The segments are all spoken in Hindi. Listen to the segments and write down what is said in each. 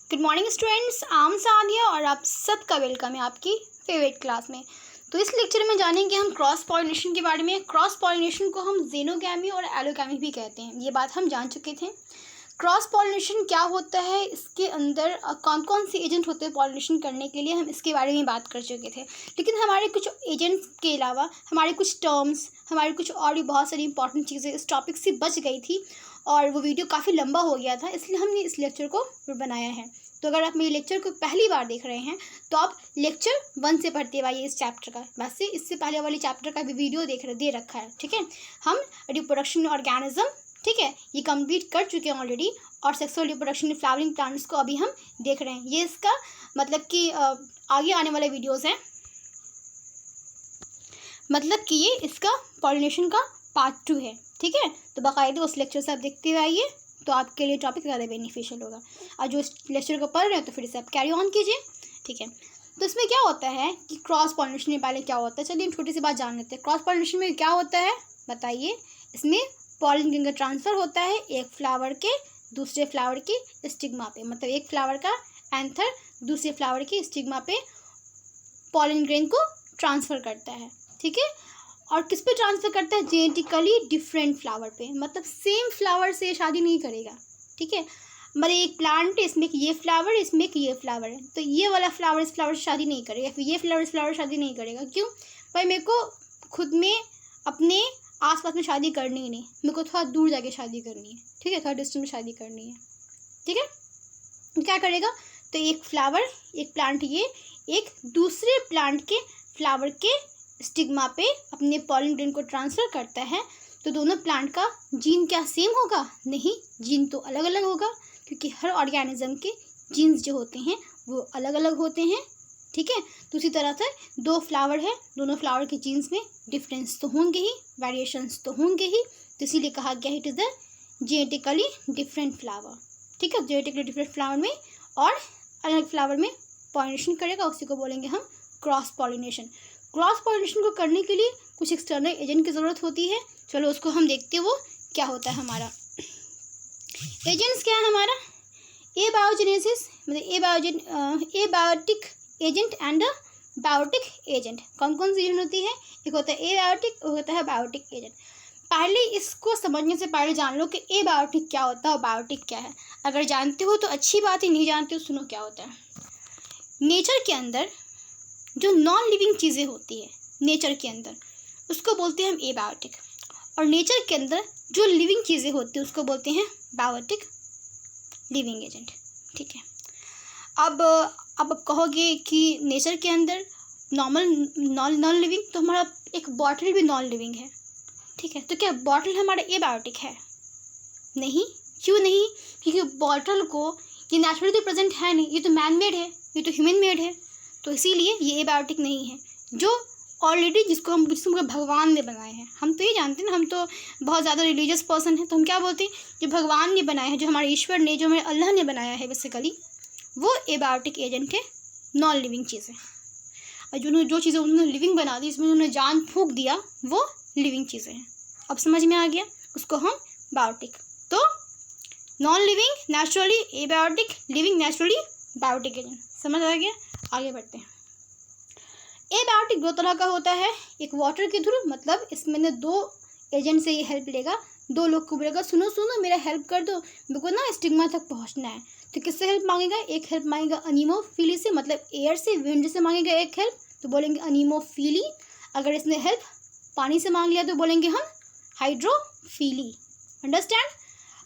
गुड मॉर्निंग स्टूडेंट्स, आम सादिया और आप सबका वेलकम है आपकी फेवरेट क्लास में। तो इस लेक्चर में जानेंगे हम क्रॉस पॉलिनेशन के बारे में। क्रॉस पॉलिनेशन को हम जेनोगैमी और एलोगैमी भी कहते हैं, ये बात हम जान चुके थे। क्रॉस पॉलिनेशन क्या होता है, इसके अंदर कौन कौन से एजेंट होते हैं पॉलिनेशन करने के लिए, हम इसके बारे में बात कर चुके थे। लेकिन हमारे कुछ एजेंट्स के अलावा हमारे कुछ टर्म्स, हमारे कुछ और भी बहुत सारी इंपॉर्टेंट चीज़ें इस टॉपिक से बच गई थी और वो वीडियो काफ़ी लंबा हो गया था, इसलिए हमने इस लेक्चर को बनाया है। तो अगर आप मेरे लेक्चर को पहली बार देख रहे हैं तो आप लेक्चर 1 से पढ़ते आइए इस चैप्टर का। वैसे इससे पहले वाले चैप्टर का भी वीडियो दे रखा है, ठीक है। हम रिप्रोडक्शन ऑर्गेनिज्म, ठीक है, ये कंप्लीट कर चुके हैं ऑलरेडी, और सेक्सुअल रिप्रोडक्शन फ्लावरिंग प्लांट्स को अभी हम देख रहे हैं। ये इसका मतलब कि आगे आने वाले वीडियोज़ हैं, मतलब कि ये इसका पॉलिनेशन का पार्ट 2 है, ठीक है। तो बाकायदा उस लेक्चर से आप देखते हुए आइए, तो आपके लिए टॉपिक ज़्यादा बेनिफिशियल होगा। और जो इस लेक्चर को पढ़ रहे हैं तो फिर इसे आप कैरी ऑन कीजिए, ठीक है। तो इसमें क्या होता है कि क्रॉस पॉलिनेशन में पहले क्या होता है, चलिए हम छोटी सी बात जान लेते हैं। क्रॉस पॉलिनेशन में क्या होता है बताइए। इसमें पॉलिन ग्रेन का ट्रांसफ़र होता है एक फ्लावर के दूसरे फ्लावर के स्टिग्मा पे, मतलब एक फ्लावर का एंथर दूसरे फ्लावर के स्टिग्मा पे पॉलिन ग्रेन को ट्रांसफ़र करता है, ठीक है। और किस पे ट्रांसफ़र करता है, जेनेटिकली डिफरेंट फ्लावर पे, मतलब सेम फ्लावर से शादी नहीं करेगा, ठीक है। मतलब एक प्लांट है, इसमें एक ये फ्लावर, इसमें एक ये फ्लावर है, तो ये वाला फ्लावर इस फ्लावर से शादी नहीं करेगा, फिर ये फ्लावर इस फ्लावर से शादी नहीं करेगा। क्यों भाई, मेरे को खुद में अपने आसपास में शादी करनी ही नहीं, मेरे को थोड़ा दूर जाके शादी करनी है, ठीक है, थोड़ा डिस्टेंस में शादी करनी है, ठीक है। क्या करेगा, तो एक फ्लावर, एक प्लांट ये एक दूसरे प्लांट के फ्लावर के स्टिग्मा पे अपने पॉलिन ग्रेन को ट्रांसफ़र करता है। तो दोनों प्लांट का जीन क्या सेम होगा? नहीं, जीन तो अलग अलग होगा, क्योंकि हर ऑर्गेनिज्म के जीन्स जो होते हैं वो अलग अलग होते हैं, ठीक है। तो उसी तरह से दो फ्लावर है, दोनों फ्लावर के जीन्स में डिफरेंस तो होंगे ही, वेरिएशंस तो होंगे ही, तो इसीलिए कहा गया it is the genetically different flower, ठीक है। जेनेटिकली डिफरेंट फ्लावर में और अलग फ्लावर में पॉलिनेशन करेगा, उसी को बोलेंगे हम क्रॉस पॉलिनेशन। क्रॉस पॉलिनेशन को करने के लिए कुछ एक्सटर्नल एजेंट की ज़रूरत होती है, चलो उसको हम देखते हैं वो क्या होता है। हमारा एजेंट्स क्या है, हमारा एबायोजेनेसिस, मतलब abiotic agent and biotic agent. कौन कौन सी एजेंट होती है, एक होता है एबायोटिक, एक होता है बायोटिक एजेंट। पहले इसको समझने से पहले जान लो कि एबायोटिक क्या होता है और बायोटिक क्या है। अगर जानते हो तो अच्छी बात है, नहीं जानते हो सुनो क्या होता है। नेचर के अंदर जो नॉन लिविंग चीज़ें होती है नेचर के अंदर, उसको बोलते हैं हम एबायोटिक, और नेचर के अंदर जो लिविंग चीज़ें होती है उसको बोलते हैं बायोटिक लिविंग एजेंट, ठीक है। अब आप कहोगे कि नेचर के अंदर नॉन लिविंग, तो हमारा एक बॉटल भी नॉन लिविंग है, ठीक है। तो क्या बॉटल हमारा एबायोटिक है? नहीं। क्यों नहीं? क्योंकि बॉटल को ये नेचुरली तो प्रेजेंट है नहीं, ये तो मैन मेड है, ये तो ह्यूमन मेड है, तो इसीलिए ये एबायोटिक नहीं है। जो ऑलरेडी जिसको भगवान ने बनाए हैं, हम तो ये जानते हैं ना, हम तो बहुत ज़्यादा रिलीजियस पर्सन हैं, तो हम क्या बोलते हैं, जो भगवान ने बनाए हैं, जो हमारे ईश्वर ने, जो हमारे अल्लाह ने बनाया है बेसिकली, वो एबायोटिक एजेंट है, नॉन लिविंग चीज़ें। और जो चीज़ें उन्होंने लिविंग बना दी, इसमें उन्होंने जान फूंक दिया, वो लिविंग चीज़ें हैं। अब समझ में आ गया, उसको हम बायोटिक। तो non living naturally abiotic, living naturally biotic agent, समझ आ गया। आगे बढ़ते हैं। एबायोटिक दो तरह का होता है, एक वाटर के थ्रू, मतलब इसमें दो एजेंट से ये हेल्प लेगा, दो लोग को बोलेगा सुनो मेरा हेल्प कर दो, मेरे को ना स्टिग्मा तक पहुंचना है। तो किससे हेल्प मांगेगा? एक हेल्प मांगेगा अनीमोफिली से, मतलब एयर से, विंड से मांगेगा एक हेल्प, तो बोलेंगे अनीमोफिली। अगर इसने हेल्प पानी से मांग लिया तो बोलेंगे हम हाइड्रोफिली। अंडरस्टैंड?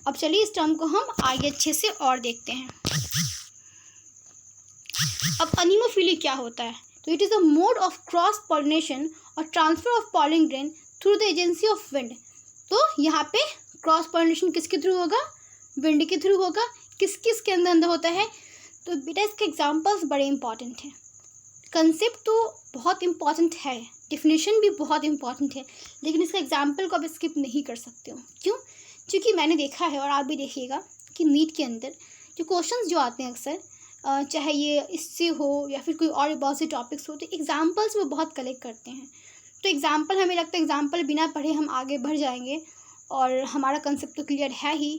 अब चलिए इस टर्म को हम आगे अच्छे से और देखते हैं। अब अनीमोफिली क्या होता है? तो it is a mode of cross pollination और transfer of pollen grain through the agency of wind. तो यहाँ पे क्रॉस पॉलिनेशन किसके थ्रू होगा? विंड के थ्रू होगा। किस किस के अंदर होता है? तो बेटा इसके एग्जांपल्स बड़े इंपॉर्टेंट हैं, कंसेप्ट तो बहुत इंपॉर्टेंट है, डेफिनेशन भी बहुत इंपॉर्टेंट है, लेकिन इसका एग्जाम्पल को आप स्किप नहीं कर सकते हो। क्यों? क्योंकि मैंने देखा है और आप भी देखिएगा कि नीट के अंदर जो क्वेश्चंस जो आते हैं अक्सर, चाहे ये इससे हो या फिर कोई और बहुत से टॉपिक्स हो, तो एग्जाम्पल्स वो बहुत कलेक्ट करते हैं। तो एग्जाम्पल, हमें लगता है एग्जाम्पल बिना पढ़े हम आगे बढ़ जाएंगे और हमारा कंसेप्ट तो क्लियर है ही,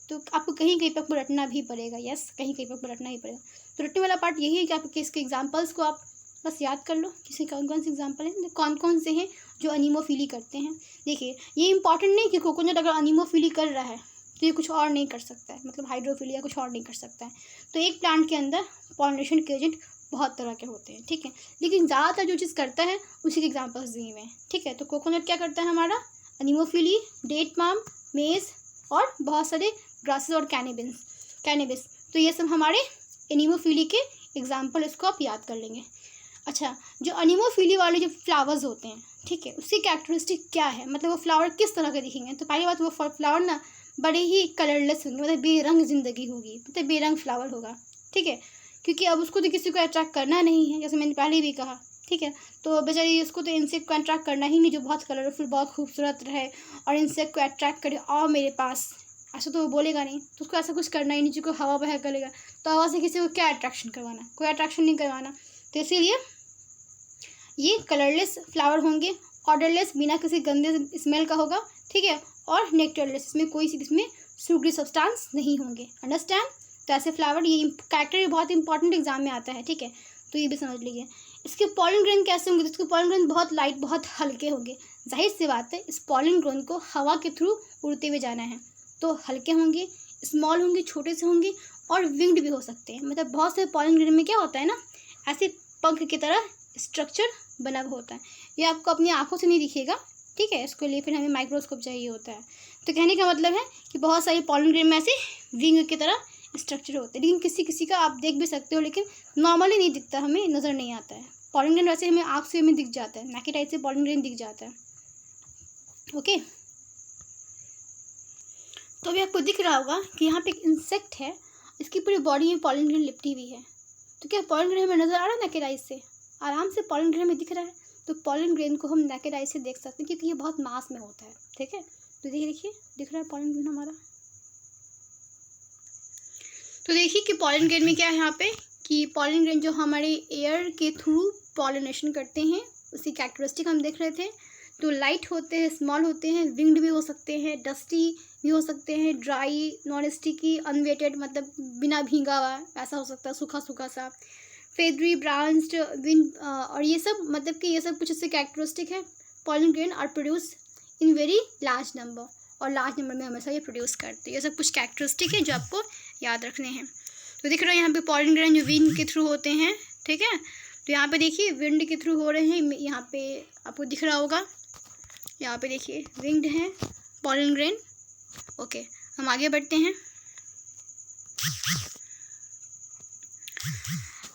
तो आपको कहीं कहीं पर रटना भी पड़ेगा। यस, कहीं कहीं पर रटना ही पड़ेगा। तो रटने वाला पार्ट यही है कि आपके इसके एग्जाम्पल्स को आप बस याद कर लो, किसी कौन कौन से एग्जाम्पल हैं, कौन कौन से हैं जो अनीमोफिली करते हैं। देखिए, ये इंपॉर्टेंट नहीं कि कोकोनट अगर अनीमोफिली कर रहा है तो ये कुछ और नहीं कर सकता है, मतलब हाइड्रोफिली या कुछ और नहीं कर सकता है। तो एक प्लांट के अंदर पॉलिनेशन के एजेंट बहुत तरह के होते हैं, ठीक है, लेकिन ज़्यादातर जो चीज़ करता है उसी के एग्जाम्पल्स दिए हुए हैं, ठीक है। तो कोकोनट क्या करता है हमारा, अनीमोफिली, डेट पाम, मेज और बहुत सारे ग्रासेस और कैनेबिस। तो ये सब हमारे एनीमोफिली के एग्जाम्पल, इसको आप याद कर लेंगे। अच्छा, जो अनीमोफिली वाले जो फ्लावर्स होते हैं, ठीक है, उसकी कैरेक्टरिस्टिक क्या है, मतलब वो फ्लावर किस तरह के दिखेंगे। तो पहली बात, वो फ्लावर ना बड़े ही कलरलेस होंगे, मतलब बेरंग ज़िंदगी होगी, मतलब बेरंग फ्लावर होगा, ठीक है, क्योंकि अब उसको तो किसी को अट्रैक्ट करना नहीं है, जैसे मैंने पहले भी कहा, ठीक है। तो बेचारी उसको तो इंसेक्ट को अट्रैक्ट करना ही नहीं जो बहुत कलरफुल, बहुत खूबसूरत रहे और इंसेक्ट को अट्रैक्ट करे, आओ मेरे पास, ऐसा तो वो बोलेगा नहीं। तो उसको ऐसा कुछ करना ही नहीं जो हवा बह करेगा, तो हवा से किसी को क्या अट्रैक्शन करवाना, कोई अट्रैक्शन नहीं करवाना। तो इसीलिए ये कलरलेस फ्लावर होंगे, ऑर्डरलेस, बिना किसी गंदे स्मेल का होगा, ठीक है, और नेक्टरलेस, इसमें कोई सी इसमें सुगरी सब्सटेंस नहीं होंगे। अंडरस्टैंड। तो ऐसे फ्लावर, ये कैरेक्टर भी बहुत इंपॉर्टेंट एग्जाम में आता है, ठीक है, तो ये भी समझ लीजिए। इसके पॉलन ग्रेन कैसे होंगे, तो इसके पॉलन ग्रेन बहुत लाइट, बहुत हल्के होंगे। जाहिर सी बात है, इस पॉलन ग्रेन को हवा के थ्रू उड़ते हुए जाना है, तो हल्के होंगे, स्मॉल होंगे, छोटे से होंगे और विंग्ड भी हो सकते हैं। मतलब बहुत से पॉलन ग्रेन में क्या होता है ना, ऐसे पंख की तरह स्ट्रक्चर बना हुआ होता है। ये आपको अपनी आंखों से नहीं दिखेगा, ठीक है, इसके लिए फिर हमें माइक्रोस्कोप चाहिए होता है। तो कहने का मतलब है कि बहुत सारे पॉलन ग्रेन में ऐसे विंग की तरह स्ट्रक्चर होते हैं, लेकिन किसी किसी का आप देख भी सकते हो, लेकिन नॉर्मली नहीं दिखता, हमें नज़र नहीं आता है। पॉलन ग्रेन वैसे हमें आँख से हमें दिख जाता है, नाकी टाइप से पॉलन ग्रेन दिख जाता है। ओके, तो अभी आपको दिख रहा होगा कि यहाँ पे एक इंसेक्ट है, इसकी पूरी बॉडी में पॉलन ग्रेन लिपटी हुई है। तो क्या पॉलन ग्रेन हमें नज़र आ रहा है नाकी टाइप से, आराम से पॉलन ग्रेन में दिख रहा है। तो पॉलन ग्रेन को हम नेकेड आई से देख सकते हैं, क्योंकि ये बहुत मास में होता है, ठीक है। तो देखिए दिख रहा है पॉलन ग्रेन हमारा। तो देखिए कि पॉलन ग्रेन में क्या है यहाँ पे, कि पॉलन ग्रेन जो हमारे एयर के थ्रू पॉलिनेशन करते हैं, उसकी कैरेक्टरिस्टिक हम देख रहे थे। तो लाइट होते हैं, स्मॉल होते हैं, विंग्ड भी हो सकते हैं, डस्टी भी हो सकते हैं, ड्राई, नॉन स्टिकी, अनवेटेड, मतलब बिना भींगा हुआ, ऐसा हो सकता है, सूखा सूखा सा, फेदरी, ब्रांच्ड, विंड, और ये सब, मतलब कि ये सब कुछ इससे कैरेक्टरिस्टिक है। Pollen grain are produce in very large number, और लार्ज नंबर में हमेशा ये प्रोड्यूस करते हैं। ये सब कुछ कैरेक्टरिस्टिक है जो आपको याद रखने हैं। तो दिख रहा है यहाँ पे पॉलन ग्रेन जो विंड के थ्रू होते हैं, ठीक है। तो यहाँ पे देखिए विंड के थ्रू हो रहे हैं, यहाँ पे आपको दिख रहा होगा, यहाँ पे देखिए विंड है पॉलन ग्रेन। ओके, हम आगे बढ़ते हैं।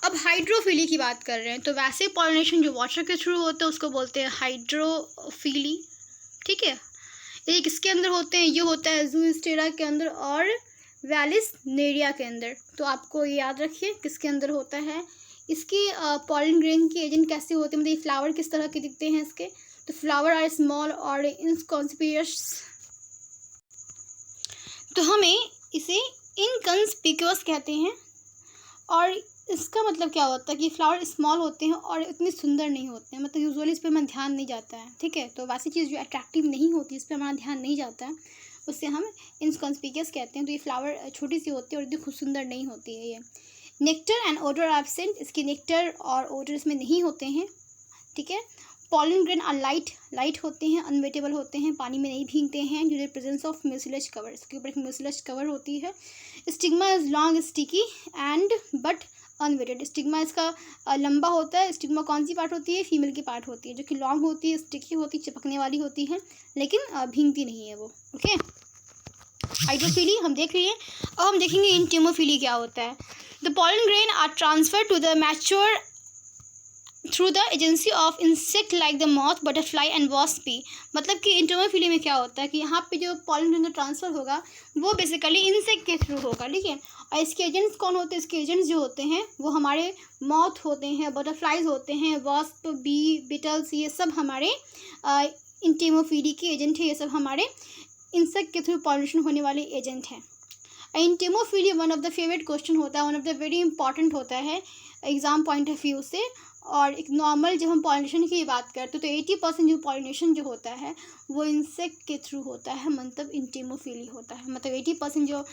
अब हाइड्रोफिली की बात कर रहे हैं, तो वैसे पॉलिनेशन जो वाटर के थ्रू होता है उसको बोलते हैं हाइड्रोफिली, ठीक है। ये किसके अंदर होते हैं, ये होता है ज़ूस्टेरा के अंदर और वैलिसनेरिया के अंदर। तो आपको ये याद रखिए किसके अंदर होता है। इसकी पॉलन ग्रेन के एजेंट कैसे होते हैं, मतलब ये फ्लावर किस तरह के दिखते हैं इसके। तो फ्लावर आर स्मॉल और इनकॉन्स्पिकुअस, तो हमें इसे इनकॉन्स्पिकुअस कहते हैं। और इसका मतलब क्या होता है कि फ्लावर स्मॉल होते हैं और इतने सुंदर नहीं होते हैं, मतलब यूजुअली इस पर हमारा ध्यान नहीं जाता है, ठीक है। तो वैसी चीज़ जो अट्रैक्टिव नहीं होती, इस पर हमारा ध्यान नहीं जाता है, उससे हम इनकॉन्स्पिकुअस कहते हैं। तो ये फ्लावर छोटी सी होती है और इतनी खूब सुंदर नहीं होती है ये। Nectar and odour are absent, इसके नेक्टर और ओडर इसमें नहीं होते हैं, ठीक है। पॉलन ग्रेन आर लाइट होते हैं, अनवेटेबल होते हैं, पानी में नहीं भीगते हैं, due to presence of mucilage cover, इसके ऊपर एक म्यूसिलेज कवर होती है। Stigma is long, sticky and but unwetted, stigma इसका लंबा होता है। स्टिग्मा कौन सी पार्ट होती है, फीमेल की पार्ट होती है, जो कि लॉन्ग होती है, स्टिकी होती है, चिपकने वाली होती है, लेकिन भींगती नहीं है वो। ओके, हाइड्रोफिली हम देख रही है। अब हम देखेंगे इंटिमोफिली क्या होता है। The pollen grain are transfer to the mature through the agency of insect like the moth, butterfly and wasp bee. मतलब कि इंटिमोफिली में क्या होता है कि यहाँ पे जो पॉलन ग्रेन का ट्रांसफ़र होगा वो बेसिकली इंसेक्ट के थ्रू होगा, ठीक है। और इसके एजेंट्स कौन होते हैं, इसके एजेंट्स जो होते हैं वो हमारे मॉथ होते हैं, बटरफ्लाइज होते हैं, वॉस्प, बी, बिटल्स, ये सब हमारे इंटिमोफिली के एजेंट है। ये सब हमारे इंसेक्ट के थ्रू पॉलिनेशन होने वाले एजेंट हैं। Entomophily one of the favourite question होता है, one of the very important होता है एग्ज़ाम पॉइंट ऑफ व्यू से। और एक नॉर्मल जब हम पॉलिनेशन की बात करते हैं तो 80% जो पॉलिनेशन जो होता है वो इंसेक्ट के थ्रू होता है, मतलब इंटीमोफिली होता है। मतलब 80% जो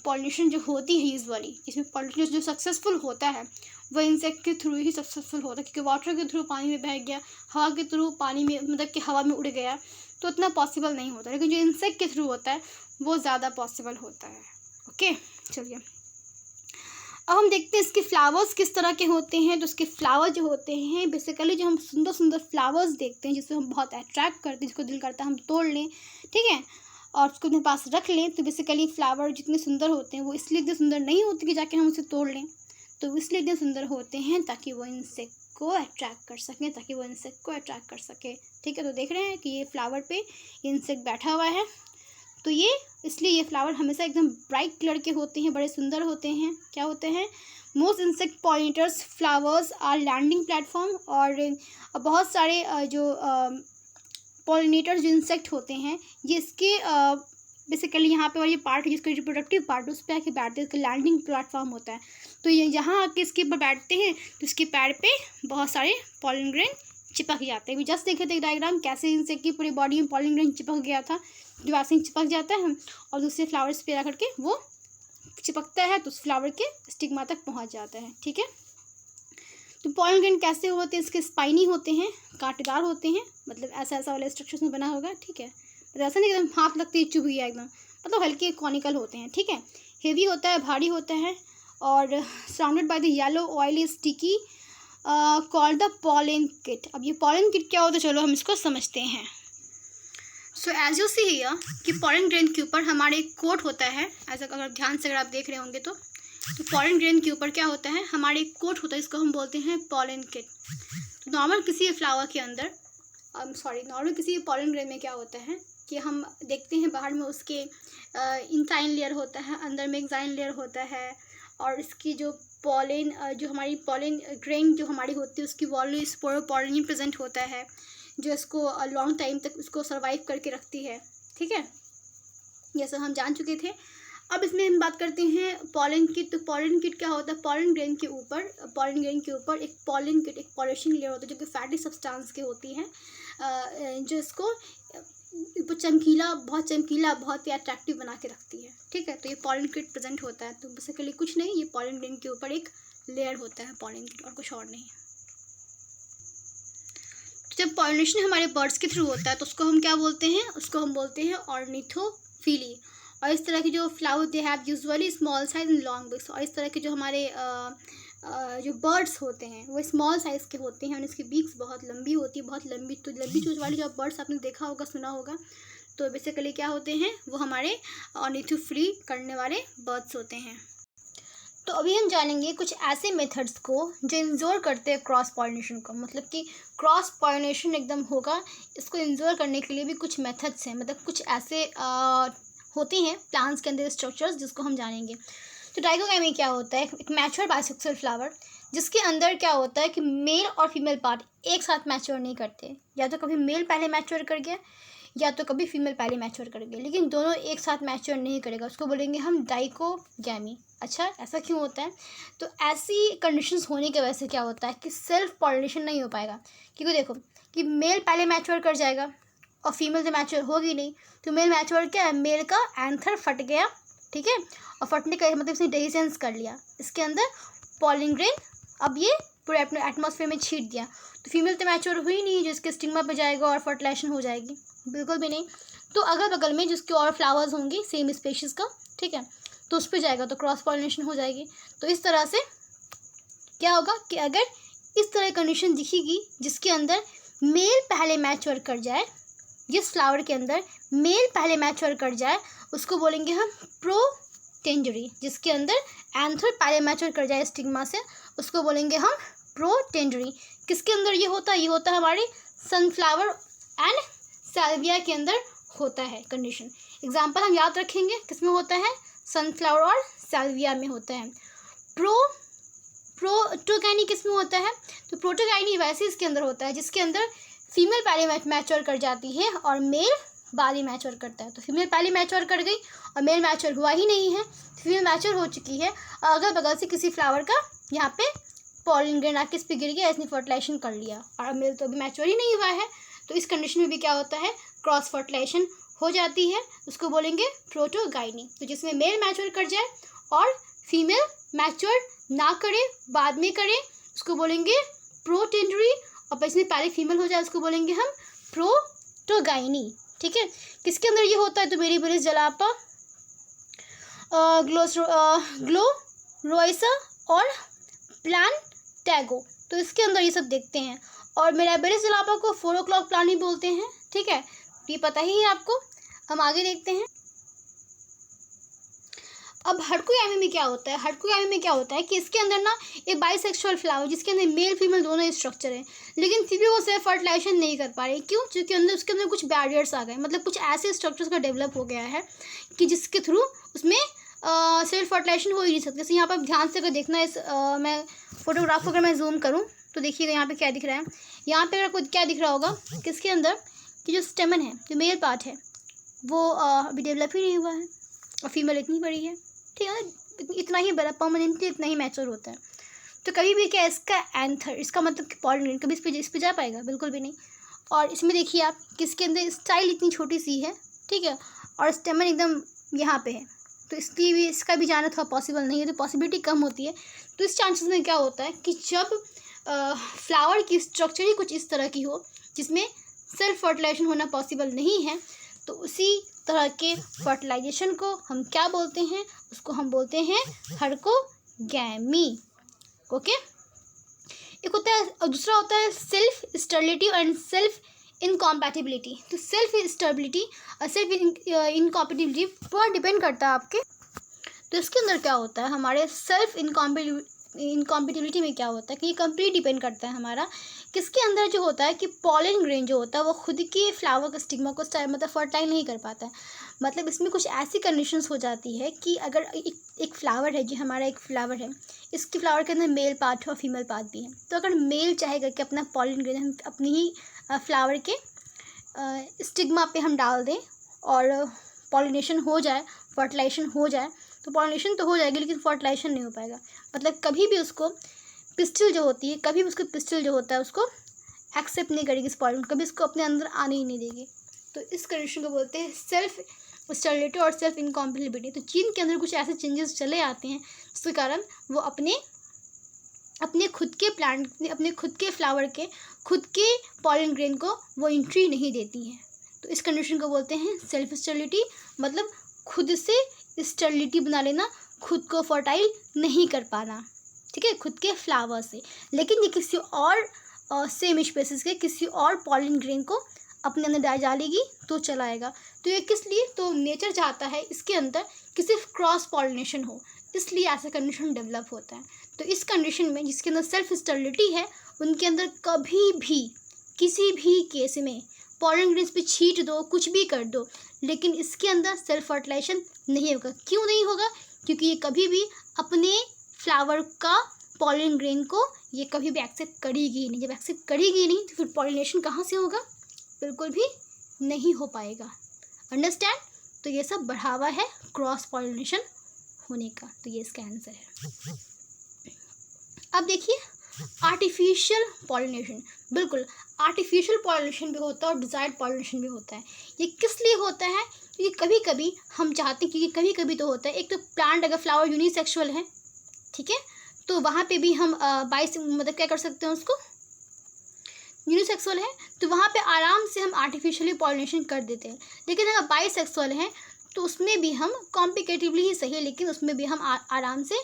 पॉलिनेशन जो होती है यूजुअली, जिसमें पॉलिनेशन जो सक्सेसफुल होता है वो इंसेक्ट के थ्रू ही सक्सेसफुल होता है, क्योंकि वाटर के थ्रू पानी में बह गया, हवा के थ्रू पानी में मतलब कि हवा में उड़ गया तो उतना पॉसिबल नहीं होता, लेकिन जो इंसेक्ट के थ्रू होता है वो ज़्यादा पॉसिबल होता है। ओके, चलिए अब हम देखते हैं इसके फ्लावर्स किस तरह के होते हैं। तो इसके फ्लावर जो होते हैं बेसिकली जो हम सुंदर सुंदर फ्लावर्स देखते हैं जिससे हम बहुत अट्रैक्ट करते हैं, जिसको दिल करता है हम तोड़ लें, ठीक है, और उसको अपने पास रख लें। तो बेसिकली फ्लावर जितने सुंदर होते हैं वो इसलिए इतने सुंदर नहीं होते कि जाके हम उसे तोड़ लें, तो इसलिए इतने सुंदर होते हैं ताकि वो इंसेक्ट को अट्रैक्ट कर सकें, ठीक है। तो देख रहे हैं कि ये फ्लावर पे इंसेक्ट बैठा हुआ है, तो ये इसलिए ये फ्लावर हमेशा एकदम ब्राइट कलर के होते हैं, बड़े सुंदर होते हैं। क्या होते हैं? Most insect pollinators flowers are landing platform. और बहुत सारे जो पॉलिनेटर्स जो इंसेक्ट होते हैं ये इसके बेसिकली यहाँ पे वाली पार्ट है जिसका रिप्रोडक्टिव पार्ट उस पर आके बैठते हैं, इसका लैंडिंग प्लेटफॉर्म होता है। तो ये यहाँ आके इसके ऊपर बैठते हैं तो इसके पैर पे बहुत सारे पॉलन ग्रेन चिपक जाते हैं। अभी जस्ट देखे थे डायग्राम कैसे इंसेक्ट की पूरी बॉडी में पॉलन ग्रेन चिपक गया था, जो ऐसे ही चिपक जाता है और दूसरे फ्लावर्स पे आकर के वो चिपकता है तो उस फ्लावर के स्टिग्मा तक पहुंच जाता है, ठीक है। तो पॉलन ग्रेन कैसे होते हैं? इसके स्पाइनी होते हैं, कांटेदार होते हैं, मतलब ऐसा वाले स्ट्रक्चर्स में बना होगा, ठीक है। मतलब ऐसा नहीं एकदम हाथ लगते ही चुभ गया एकदम, मतलब हल्के कॉनिकल होते हैं, ठीक है। हेवी होता है, भारी होता है और surrounded by the yellow oily sticky called the pollen kit. अब ये पॉलन किट क्या होता है चलो हम इसको समझते हैं। So as you see here कि पॉलन ग्रेन के ऊपर हमारे एक कोट होता है, ऐसा अगर ध्यान से अगर आप देख रहे होंगे तो पॉलन ग्रेन के ऊपर क्या होता है? हमारे एक कोट होता है, इसको हम बोलते हैं पॉलन किट। तो नॉर्मल किसी फ्लावर के अंदर नॉर्मल किसी पॉलन ग्रेन में क्या होता है कि हम देखते हैं बाहर में उसके इंसाइन लेयर होता है, अंदर में एक्साइन लेयर होता है, और इसकी जो पॉलन जो हमारी पॉलन ग्रेन जो हमारी होती है उसकी वॉल में स्पोरोपोलिन प्रेजेंट होता है जो इसको लॉन्ग टाइम तक उसको सर्वाइव करके रखती है, ठीक है। ये सब हम जान चुके थे। अब इसमें हम बात करते हैं पॉलन किट। तो पॉलन किट क्या होता है? पॉलन ग्रेन के ऊपर एक पॉलन किट, एक पॉलिशिंग लेयर होता है जो कि फैटी सब्सटेंस की होती है, जो इसको बहुत चमकीला बहुत ही अट्रैक्टिव बना के रखती है, ठीक है। तो ये पॉलन किट प्रेजेंट होता है। तो बेसिकली कुछ नहीं, ये पॉलन ग्रेन के ऊपर एक लेयर होता है पॉलन किट, और कुछ और नहीं। जब पॉलिनेशन हमारे बर्ड्स के थ्रू होता है तो उसको हम क्या बोलते हैं? उसको हम बोलते हैं ऑर्निथोफिली। और इस तरह के जो flower they have usually small size and long beaks. और इस तरह के जो हमारे जो बर्ड्स होते हैं वो स्मॉल साइज़ के होते हैं और इसकी बीक्स बहुत लंबी होती है, बहुत लंबी। तो लंबी चोंच वाली जो बर्ड्स आपने देखा होगा, सुना होगा, तो बेसिकली क्या होते हैं? वो हमारे ऑर्निथोफिली करने वाले बर्ड्स होते हैं। तो अभी हम जानेंगे कुछ ऐसे मेथड्स को जो इंश्योर करते हैं क्रॉस पॉलिनेशन को, मतलब कि क्रॉस पॉलिनेशन एकदम होगा, इसको इंश्योर करने के लिए भी कुछ मेथड्स हैं, मतलब कुछ ऐसे होते हैं प्लांट्स के अंदर स्ट्रक्चर्स जिसको हम जानेंगे। तो डाइकोगामी क्या होता है? एक मैच्योर बाइसेक्सुअल फ्लावर जिसके अंदर क्या होता है कि मेल और फीमेल पार्ट एक साथ मैच्योर नहीं करते, या तो कभी मेल पहले मैच्योर कर गया या तो कभी फीमेल पहले मैच्योर कर गया, लेकिन दोनों एक साथ मैच्योर नहीं करेगा, उसको बोलेंगे हम डाइकोगैमी। अच्छा, ऐसा क्यों होता है? तो ऐसी कंडीशंस होने की वजह से क्या होता है कि सेल्फ पॉलिनेशन नहीं हो पाएगा, क्योंकि देखो कि मेल पहले मैच्योर कर जाएगा और फीमेल तो मैच्योर होगी नहीं। तो मेल मैच्योर क्या है? मेल का एंथर फट गया, ठीक है, और फटने का मतलब इसने डेहिसेंस कर लिया, इसके अंदर पॉलन ग्रेन अब ये पूरे अपने एटमॉस्फेयर में छीट दिया। तो फीमेल तो मैच्योर हुई नहीं जो इसके स्टिग्मा पे जाएगा और फर्टिलाइजेशन हो जाएगी, बिल्कुल भी नहीं। तो अगल बगल में जिसके और फ्लावर्स होंगे सेम स्पेशीज़ का, ठीक है, तो उस पर जाएगा तो क्रॉस पॉलिनेशन हो जाएगी। तो इस तरह से क्या होगा कि अगर इस तरह कंडीशन दिखेगी जिसके अंदर मेल पहले मैच्योर कर जाए, जिस फ्लावर के अंदर मेल पहले मैच्योर कर जाए उसको बोलेंगे हम प्रोटेंडरी। जिसके अंदर एंथर पहले मैच्योर कर जाए स्टिग्मा से उसको बोलेंगे हम प्रोटेंडरी। किसके अंदर ये होता है? ये होता है हमारे सनफ्लावर एंड सैल्विया के अंदर होता है कंडीशन। एग्जाम्पल हम याद रखेंगे, किस में होता है? सनफ्लावर और सैल्विया में होता है। प्रोटोगाइनी किस में होता है? तो प्रोटोगाइनी वैसे इसके अंदर होता है जिसके अंदर फीमेल पहले मैच्योर कर जाती है और मेल बाद ही मैच्योर करता है। तो फीमेल पहले मैच्योर कर गई और मेल मैच्योर हुआ ही नहीं है, फीमेल मैच्योर हो चुकी है और अगल बगल से किसी फ्लावर का यहाँ पे पॉलन ग्रेन आके इस पर गिर गया, इसने फर्टिलाइजेशन कर लिया और अब मेल तो अभी मैच्योर ही नहीं हुआ है, तो इस कंडीशन में भी क्या होता है, क्रॉस फर्टिलाइजेशन हो जाती है, उसको बोलेंगे प्रोटोगाइनी। तो जिसमें मेल मैच्योर कर जाए और फीमेल मैच्योर ना करे, बाद में करे, उसको बोलेंगे प्रोटेंडरी, और इसमें पहले फीमेल हो जाए उसको बोलेंगे हम प्रोटोगाइनी। ठीक है, किसके अंदर ये होता है, तो मेरी बेरिस जलापा, ग्लोरोइसा और प्लांटैगो, तो इसके अंदर ये सब देखते हैं। और मिराबिलिस जलापा को 4 o'clock प्लांट ही बोलते हैं। ठीक है, ये पता ही है आपको। हम आगे देखते हैं। अब हडकुयामी में क्या होता है, हडकुयामी में क्या होता है कि इसके अंदर ना एक बाइसेक्सुअल फ्लावर जिसके अंदर मेल फीमेल दोनों स्ट्रक्चर है, लेकिन फिर भी वो सेल्फ फर्टिलाइजेशन नहीं कर पा रही। क्यों? क्योंकि उसके अंदर कुछ बैरियर्स आ गए, मतलब कुछ ऐसे स्ट्रक्चर्स का डेवलप हो गया है कि जिसके थ्रू उसमें सेल्फ फर्टिलाइजेशन हो ही नहीं सकती। जैसे यहाँ पर ध्यान से अगर देखना है, मैं फोटोग्राफ अगर मैं जूम करूँ तो देखिएगा यहाँ पे क्या दिख रहा है। यहाँ पे अगर कुछ क्या दिख रहा होगा किसके अंदर, कि जो स्टेमन है, जो मेल पार्ट है, वो अभी डेवलप ही नहीं हुआ है और फीमेल इतनी बड़ी है। ठीक है, इतना ही बड़ा परमानेंटली इतना ही मैच्योर होता है। तो कभी भी क्या इसका एंथर, इसका मतलब कि पॉलन कभी इस पे जा पाएगा, बिल्कुल भी नहीं। और इसमें देखिए आप किसके अंदर स्टाइल इतनी छोटी सी है, ठीक है, और स्टेमन एकदम यहाँ पे है, तो इसलिए भी इसका भी जाना थोड़ा पॉसिबल नहीं है, तो पॉसिबिलिटी कम होती है। तो इस चांसेस में क्या होता है कि जब फ्लावर की स्ट्रक्चर ही कुछ इस तरह की हो जिसमें सेल्फ फर्टिलाइजेशन होना पॉसिबल नहीं है, तो उसी तरह के फर्टिलाइजेशन को हम क्या बोलते हैं, उसको हम बोलते हैं हडकोगैमी। ओके, एक होता है और दूसरा होता है सेल्फ स्टेरिलिटी एंड सेल्फ इनकॉम्पैटिबिलिटी। तो सेल्फ स्टेबिलिटी और सेल्फ इनकॉम्पैटिबिलिटी पूरा डिपेंड करता है आपके। तो इसके अंदर क्या होता है, हमारे सेल्फ इनकॉम्पैटिबिलिटी में क्या होता है कि ये कंप्लीट डिपेंड करता है हमारा किसके अंदर जो होता है कि पॉलन ग्रेन जो होता है वो खुद के फ्लावर का स्टिग्मा को मतलब फर्टाइल नहीं कर पाता है। मतलब इसमें कुछ ऐसी कंडीशंस हो जाती है कि अगर एक फ्लावर है, जो हमारा एक फ्लावर है, इसके फ्लावर के अंदर मेल पार्ट और फीमेल पार्ट भी है, तो अगर मेल चाहेगा कि अपना पॉलन ग्रेन हम अपनी ही फ्लावर के स्टिग्मा पे हम डाल दें और पॉलिनेशन हो जाए, फर्टिलाइजेशन हो जाए, तो पॉलिनेशन तो हो जाएगी लेकिन फर्टिलाइजेशन नहीं हो पाएगा। मतलब कभी भी उसको पिस्टिल जो होती है, कभी भी उसको पिस्टिल जो होता है उसको एक्सेप्ट नहीं करेगी इस पॉलन, कभी इसको अपने अंदर आने ही नहीं देगी। तो इस कंडीशन को बोलते हैं सेल्फ स्टेरिलिटी और सेल्फ इनकॉम्पैटिबिलिटी। तो जीन के अंदर कुछ ऐसे चेंजेस चले आते हैं जिसके कारण वो अपने खुद के प्लांट, अपने खुद के फ्लावर के खुद के पॉलन ग्रेन को वो एंट्री नहीं देती हैं। तो इस कंडीशन को बोलते हैं सेल्फ स्टेरिलिटी, मतलब खुद से स्टेरिलिटी बना लेना, खुद को फर्टाइल नहीं कर पाना, ठीक है, खुद के फ्लावर से। लेकिन ये किसी और सेम स्पेसिस के किसी और पॉलन ग्रेन को अपने अंदर डालेगी तो चलाएगा। तो ये किस लिए, तो नेचर चाहता है इसके अंदर कि सिर्फ क्रॉस पॉलिनेशन हो, इसलिए ऐसा कंडीशन डेवलप होता है। तो इस कंडीशन में जिसके अंदर सेल्फ स्टेरिलिटी है, उनके अंदर कभी भी किसी भी केस में पॉलन ग्रेन्स पे छीट दो, कुछ भी कर दो, लेकिन इसके अंदर सेल्फ फर्टिलाइजेशन नहीं होगा। क्यों नहीं होगा? क्योंकि ये कभी भी अपने फ्लावर का पॉलन ग्रेन को ये कभी भी एक्सेप्ट करेगी नहीं। जब एक्सेप्ट करेगी नहीं तो फिर पॉलिनेशन कहाँ से होगा? बिल्कुल भी नहीं हो पाएगा। अंडरस्टैंड? तो ये सब बढ़ावा है क्रॉस पॉलिनेशन होने का। तो ये इसका आंसर है। अब देखिए आर्टिफिशियल पॉलिनेशन। बिल्कुल आर्टिफिशियल पॉलिनेशन भी होता है और डिजायर्ड पॉलिनेशन भी होता है। ये किस लिए होता है? क्योंकि कभी कभी हम चाहते हैं, क्योंकि कभी कभी तो होता है, एक तो प्लांट अगर फ्लावर यूनिसेक्सुअल है, ठीक है, तो वहाँ पे भी हम मतलब क्या कर सकते हैं, उसको यूनिसेक्सुअल है तो वहाँ पे आराम से हम आर्टिफिशियली पॉलिनेशन कर देते हैं। लेकिन अगर बाइसेक्सुअल है तो उसमें भी हम कॉम्प्लिकेटिवली ही सही, लेकिन उसमें भी हम आराम से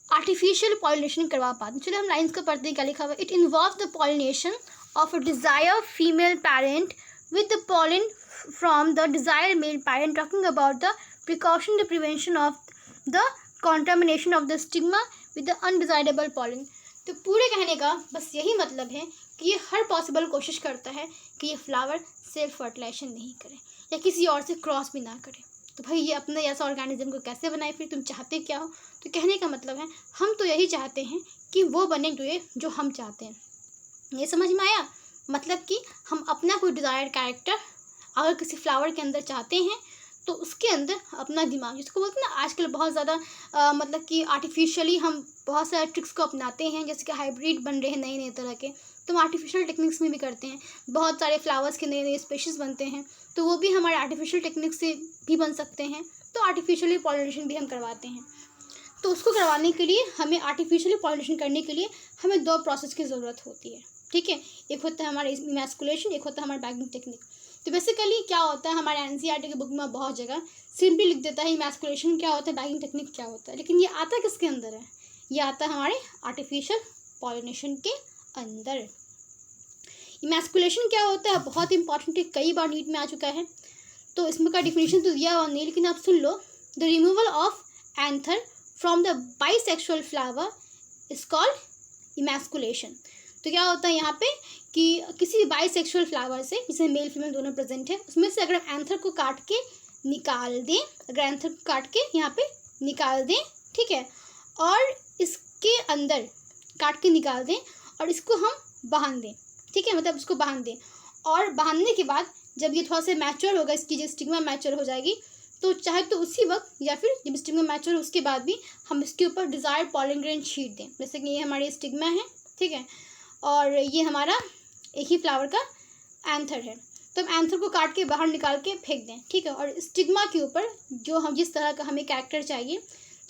आर्टिफिशियल पॉलिनेशन करवा पाते हैं। चलिए हम लाइन्स को पढ़ते हैं क्या लिखा हुआ है। It involves the pollination of a desire female parent with the pollen from the desired male parent, talking about the precaution, the prevention of the contamination of the stigma with the undesirable pollen। तो पूरे कहने का बस यही मतलब है कि ये हर पॉसिबल कोशिश करता है कि ये फ्लावर सेल्फ फर्टिलाइजेशन नहीं करे या किसी और से क्रॉस भी ना करे। तो भाई ये अपने ऐसा ऑर्गेनिज्म को कैसे बनाए, फिर तुम चाहते क्या हो? तो कहने का मतलब है हम तो यही चाहते हैं कि वो बने जो हम चाहते हैं। ये समझ में आया? मतलब कि हम अपना कोई डिज़ायर्ड कैरेक्टर अगर किसी फ्लावर के अंदर चाहते हैं तो उसके अंदर अपना दिमाग, जिसको बोलते हैं ना आजकल बहुत ज़्यादा मतलब कि आर्टिफिशियली हम बहुत सारे ट्रिक्स को अपनाते हैं, जैसे कि हाइब्रिड बन रहे हैं नए नए तरह के, तो हम आर्टिफिशियल टेक्निक्स में भी करते हैं। बहुत सारे फ्लावर्स के नए नए स्पेशीज़ बनते हैं, तो वो भी हमारे आर्टिफिशियल टेक्निक से भी बन सकते हैं। तो आर्टिफिशियली पॉलिनेशन भी हम करवाते हैं। तो उसको करवाने के लिए हमें आर्टिफिशियली पॉलिनेशन करने के लिए हमें 2 प्रोसेस की ज़रूरत होती है, ठीक है। एक होता है हमारा इमैस्कुलेशन, एक होता है हमारा बैगिंग टेक्निक। तो बेसिकली क्या होता है, हमारे एनसीईआरटी की बुक में बहुत जगह सिंपली लिख देता है इमैस्कुलेशन क्या होता है, बैगिंग टेक्निक क्या होता है, लेकिन ये आता किसके अंदर है, ये आता है हमारे आर्टिफिशियल पॉलिनेशन के अंदर। इमैस्कुलेशन क्या होता है, बहुत इंपॉर्टेंट है, कई बार नीट में आ चुका है। तो इसमें का डिफिनेशन तो दिया हुआ नहीं, लेकिन आप सुन लो। The removal of anther from the bisexual flower is called emasculation. तो क्या होता है यहाँ पे कि किसी बाइसेक्सुअल फ्लावर से, जिसमें मेल फीमेल दोनों प्रेजेंट है, उसमें से अगर एंथर को काट के निकाल दें, अगर एंथर को काट के यहाँ पे निकाल दें, ठीक है, और इसके अंदर काट के निकाल दें और इसको हम बांध दें, ठीक है, मतलब उसको बांध दें, और बांधने के बाद जब ये थोड़ा सा मैच्योर होगा, इसकी जो स्टिग्मा मैच्योर हो जाएगी, तो चाहे तो उसी वक्त या फिर जब स्टिग्मा मैच्योर उसके बाद भी हम इसके ऊपर डिज़ायर्ड पॉलन ग्रेन शीट दें। जैसे कि ये हमारी स्टिग्मा है, ठीक है, और ये हमारा एक ही फ्लावर का एंथर है। तो हम एंथर को काट के बाहर निकाल के फेंक दें, ठीक है, और स्टिग्मा के ऊपर जो हम जिस तरह का हमें कैरेक्टर चाहिए,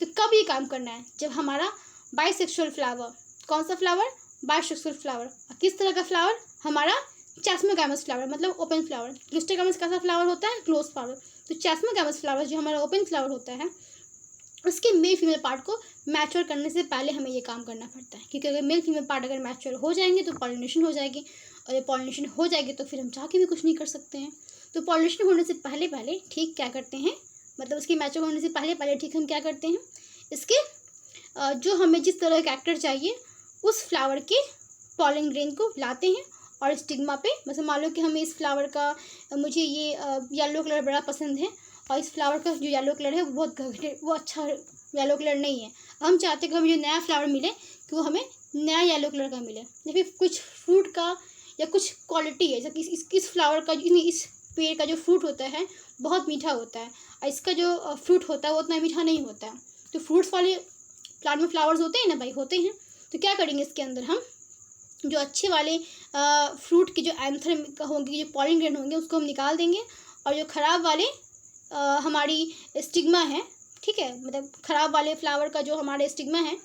तो कब ये काम करना है, जब हमारा बाइसेक्सुअल फ्लावर, कौन सा फ्लावर, बाइसेक्सुअल फ्लावर, किस तरह का फ्लावर, हमारा चैस्मोगैमस फ्लावर, मतलब ओपन फ्लावर। क्लिस्टोगैमस कैसा फ्लावर होता है, क्लोज फ्लावर। तो चैस्मोगैमस फ्लावर जो हमारा ओपन फ्लावर होता है, उसके मेल फीमेल पार्ट को मैच्योर करने से पहले हमें ये काम करना पड़ता है, क्योंकि अगर मेल फीमेल पार्ट अगर मैच्योर हो जाएंगे तो पॉलिनेशन हो जाएगी, और जब पॉलिनेशन हो जाएगी तो फिर हम चाह के भी कुछ नहीं कर सकते हैं। तो पॉलिनेशन होने से पहले पहले ठीक क्या करते हैं, मतलब उसके मैच्योर होने से पहले पहले ठीक हम क्या करते हैं, इसके जो हमें जिस तरह का कैरेक्टर चाहिए उस फ्लावर के पॉलन ग्रेन को लाते हैं और स्टिग्मा पे, मतलब मान लो कि हमें इस फ्लावर का, मुझे ये येलो कलर बड़ा पसंद है, और इस फ्लावर का जो येलो कलर है वो बहुत घटे, वो अच्छा येलो कलर नहीं है। हम चाहते हैं कि हमें जो नया फ्लावर मिले कि वो हमें नया येलो कलर का मिले, या फिर कुछ फ्रूट का या कुछ क्वालिटी है, जैसे इस फ्लावर का, इस पेड़ का जो फ्रूट होता है बहुत मीठा होता है, और इसका जो फ्रूट होता है वो उतना मीठा नहीं होता है। तो फ्रूट्स वाले प्लांट में फ्लावर्स होते हैं ना भाई, होते हैं। तो क्या करेंगे, इसके अंदर हम जो अच्छे वाले फ्रूट के जो एंथर होंगे, जो पॉलन ग्रेन होंगे, उसको हम निकाल देंगे, और जो ख़राब वाले हमारी स्टिग्मा है, ठीक है, मतलब ख़राब वाले फ्लावर का जो हमारे स्टिग्मा है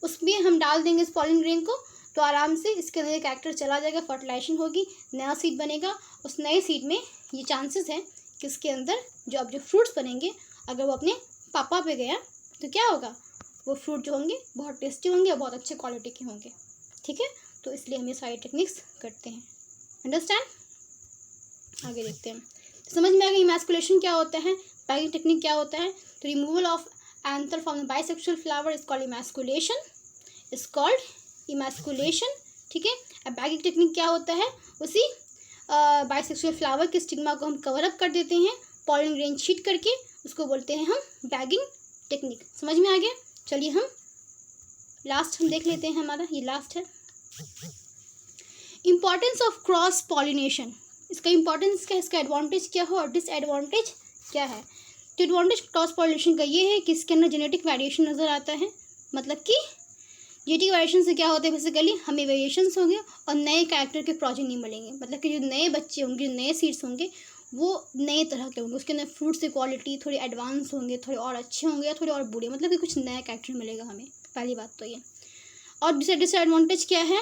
उसमें हम डाल देंगे इस पॉलन ग्रेन को। तो आराम से इसके अंदर कैरेक्टर चला जाएगा, फर्टिलाइजेशन होगी, नया सीड बनेगा। उस नए सीड में ये चांसेस है कि उसके अंदर जो अब जो फ्रूट्स बनेंगे, अगर वो अपने पापा पे गया तो क्या होगा, वो फ्रूट जो होंगे बहुत टेस्टी होंगे और बहुत अच्छे क्वालिटी के होंगे, ठीक है। तो इसलिए हम ये सारी टेक्निक्स करते हैं, अंडरस्टैंड। आगे देखते हैं, तो समझ में आ गई इमैस्कुलेशन क्या होता है, बैगिंग टेक्निक क्या होता है। तो removal of anther from the bisexual flower is called emasculation, ठीक है। अब बैगिंग टेक्निक क्या होता है, उसी बाइसेक्सुअल फ्लावर के स्टिग्मा को हम कवर अप कर देते हैं पॉलन ग्रेन शीट करके, उसको बोलते हैं हम बैगिंग टेक्निक। समझ में आ गया। चलिए हम लास्ट हम देख लेते हैं, हमारा ये लास्ट है, इम्पॉर्टेंस ऑफ क्रॉस पॉलिनेशन। इसका इम्पॉर्टेंस क्या है, इसका एडवांटेज क्या हो और डिसएडवांटेज क्या है। तो एडवांटेज क्रॉस पॉलिनेशन का ये है कि इसके अंदर जेनेटिक वेरिएशन नज़र आता है, मतलब कि जेनेटिक वेरिएशन से क्या होता है, बेसिकली हमें वेरिएशंस होंगे और नए कैरेक्टर के प्रोजेनी मिलेंगे, मतलब कि जो नए बच्चे होंगे, जो नए सीड्स होंगे वो नए तरह के होंगे, उसके अंदर फ्रूट से क्वालिटी थोड़ी एडवांस होंगे, थोड़े और अच्छे होंगे या थोड़े और बुरे, मतलब कि कुछ नया कैरेक्टर मिलेगा हमें, पहली बात तो ये। और डिसएडवांटेज क्या है,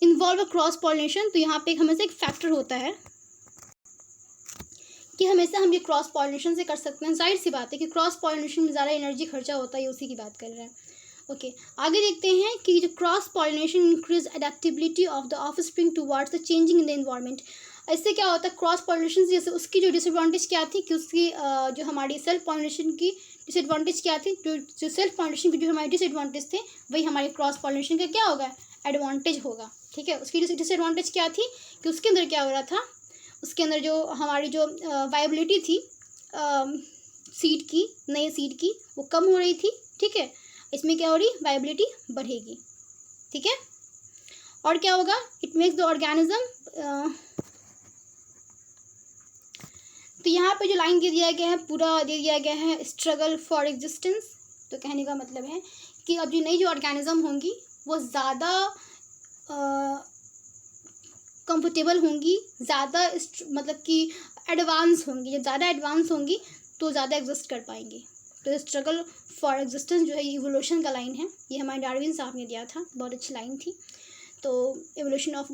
इन्वॉल्व क्रॉस पॉलिनेशन। तो यहाँ पे हमेशा एक फैक्टर होता है कि हमेशा हम ये क्रॉस पॉलिनेशन से कर सकते हैं। जाहिर सी बात है कि क्रॉस पॉलिनेशन में ज़्यादा एनर्जी खर्चा होता है, उसी की बात कर रहे हैं। ओके, आगे देखते हैं कि जो cross pollination increase adaptability of the offspring towards the changing in the environment. इससे क्या होता है, क्रॉस पॉलिनेशन जैसे उसकी जो डिसएडवांटेज क्या थी कि उसकी जो हमारी सेल्फ पॉलिनेशन की डिसएडवांटेज क्या थी, जो सेल्फ पॉलिनेशन की जो हमारी डिसएडवांटेज थे वही हमारी क्रॉस पॉलिनेशन का क्या होगा, एडवांटेज होगा, ठीक है। उसकी डिसएडवांटेज क्या थी कि उसके अंदर क्या हो रहा था, उसके अंदर जो हमारी जो वाइबिलिटी थी सीड की, नए सीड की, वो कम हो रही थी, ठीक है। इसमें क्या हो रही, वाइबिलिटी बढ़ेगी, ठीक है। और क्या होगा, इट मेक्स द ऑर्गेनिज्म तो यहाँ पे जो लाइन दे दिया गया है पूरा दे दिया गया है स्ट्रगल फॉर एग्जिस्टेंस। तो कहने का मतलब है कि अब जो नई जो ऑर्गेनिज्म होंगी वो ज़्यादा कंफर्टेबल होंगी, ज़्यादा मतलब कि एडवांस होंगी। जब ज़्यादा एडवांस होंगी तो ज़्यादा एग्जिस्ट कर पाएंगी। तो स्ट्रगल फॉर एग्जिस्टेंस जो है इवोल्यूशन का लाइन है, ये हमारे डार्विन साहब ने दिया था, बहुत अच्छी लाइन थी। तो एवोल्यूशन ऑफ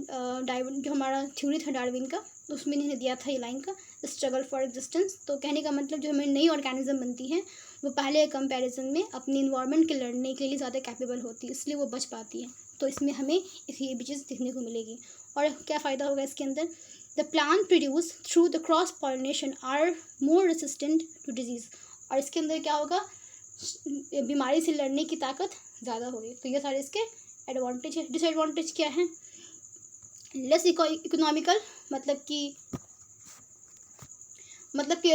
डार्विन जो हमारा थ्योरी था डार्विन का, उसमें इन्होंने दिया था ये लाइन का स्ट्रगल फॉर एग्जिस्टेंस। तो कहने का मतलब जो हमें नई ऑर्गेनिज्म बनती है वो पहले कंपैरिजन में अपनी इन्वायरमेंट के लड़ने के लिए ज़्यादा कैपेबल होती है, इसलिए वो बच पाती है। तो इसमें हमें ये भी चीज़ देखने को मिलेगी। और क्या फ़ायदा होगा इसके अंदर, the plant produce through the cross pollination are more resistant to disease. और इसके अंदर क्या होगा, बीमारी से लड़ने की ताकत ज़्यादा होगी। तो ये सारे इसके एडवांटेज है। डिसएडवांटेज क्या है, लेस इकोनॉमिकल, मतलब कि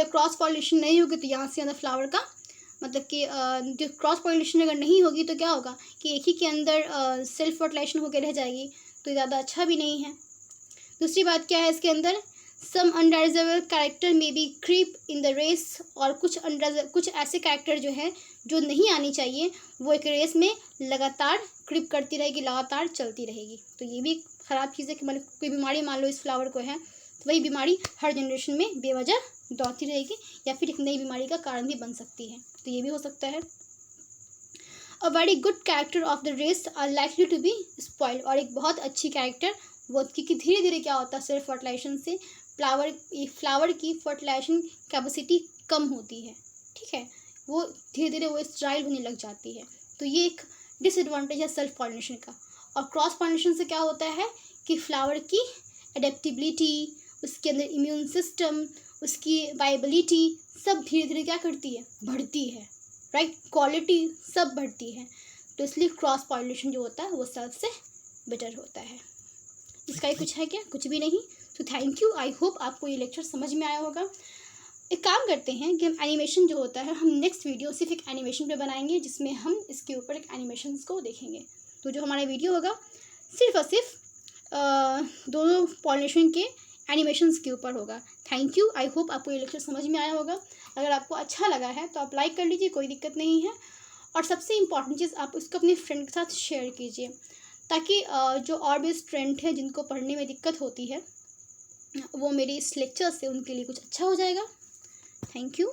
क्रॉस पॉलिनेशन नहीं होगी तो यहाँ से अंदर फ्लावर का मतलब कि जो क्रॉस पॉलिनेशन अगर नहीं होगी तो क्या होगा कि एक ही के अंदर सेल्फ फर्टिलाइजेशन होकर रह जाएगी, तो ज़्यादा अच्छा भी नहीं है। दूसरी बात क्या है इसके अंदर, some undesirable character may be creep in the race. और कुछ ऐसे कैरेक्टर जो है जो नहीं आनी चाहिए वो एक रेस में लगातार क्रीप करती रहेगी, लगातार चलती रहेगी। तो ये भी ख़राब चीज़ है कि मतलब कोई बीमारी मान लो इस फ्लावर को है तो वही बीमारी हर जनरेशन में बेवजह दौड़ती रहेगी या फिर एक नई बीमारी का कारण भी बन सकती है। तो ये भी हो सकता है। A very good character of the race are likely to be spoiled. और एक बहुत अच्छी कैरेक्टर वो क्योंकि धीरे धीरे क्या होता है सेल्फ फर्टिलाइजेशन से फ्लावर की फर्टिलाइजेशन कैपेसिटी कम होती है, ठीक है, वो धीरे धीरे वो स्टेराइल होने लग जाती है। तो ये एक डिसएडवांटेज है सेल्फ पॉलिनेशन का। और क्रॉस पॉलिनेशन से क्या होता है कि फ्लावर की एडेप्टिबिलिटी, उसके अंदर इम्यून सिस्टम, उसकी वाइबिलिटी सब धीरे धीरे क्या करती है, बढ़ती है, राइट, क्वालिटी सब बढ़ती है। तो इसलिए क्रॉस पॉलिनेशन जो होता है वो सबसे बेटर होता है। इसका ही कुछ है क्या, कुछ भी नहीं। तो थैंक यू, आई होप आपको ये लेक्चर समझ में आया होगा। एक काम करते हैं कि हम एनिमेशन जो होता है हम नेक्स्ट वीडियो सिर्फ एक एनिमेशन पे बनाएंगे जिसमें हम इसके ऊपर एक एनिमेशन को देखेंगे। तो जो हमारा वीडियो होगा सिर्फ और सिर्फ दोनों पॉलिनेशन के एनिमेशंस के ऊपर होगा। थैंक यू, आई होप आपको ये लेक्चर समझ में आया होगा। अगर आपको अच्छा लगा है तो आप लाइक कर लीजिए, कोई दिक्कत नहीं है। और सबसे इम्पॉर्टेंट चीज़ आप उसको अपने फ्रेंड के साथ शेयर कीजिए ताकि जो और भी स्टूडेंट हैं जिनको पढ़ने में दिक्कत होती है वो मेरी इस लेक्चर से उनके लिए कुछ अच्छा हो जाएगा। Thank you.